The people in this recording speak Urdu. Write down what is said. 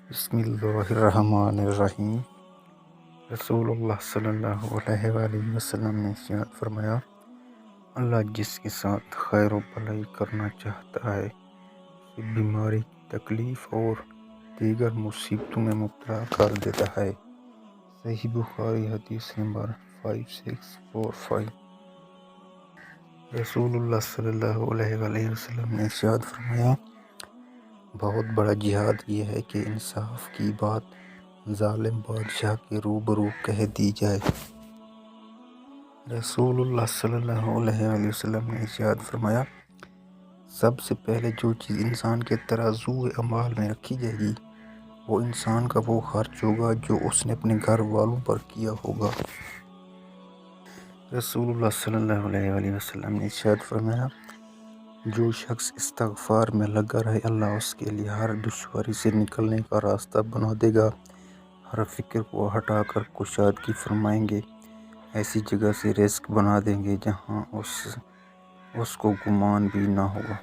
بسم اللہ الرحمن الرحیم۔ رسول اللہ صلی اللہ علیہ وآلہ وسلم نے ارشاد فرمایا، اللہ جس کے ساتھ خیر و بھلائی کرنا چاہتا ہے اسے بیماری، تکلیف اور دیگر مصیبتوں میں مبتلا کر دیتا ہے۔ صحیح بخاری حدیث نمبر 5645۔ رسول اللہ صلی اللہ علیہ وآلہ وسلم نے ارشاد فرمایا، بہت بڑا جہاد یہ ہے کہ انصاف کی بات ظالم بادشاہ کے روبرو کہہ دی جائے۔ رسول اللہ صلی اللہ علیہ وآلہ وسلم نے ارشاد فرمایا، سب سے پہلے جو چیز انسان کے ترازو اعمال میں رکھی جائے گی وہ انسان کا وہ خرچ ہوگا جو اس نے اپنے گھر والوں پر کیا ہوگا۔ رسول اللہ صلی اللہ علیہ وآلہ وسلم نے ارشاد فرمایا، جو شخص استغفار میں لگا رہے اللہ اس کے لیے ہر دشواری سے نکلنے کا راستہ بنا دے گا، ہر فکر کو ہٹا کر کشادگی فرمائیں گے، ایسی جگہ سے رزق بنا دیں گے جہاں اس کو گمان بھی نہ ہوگا۔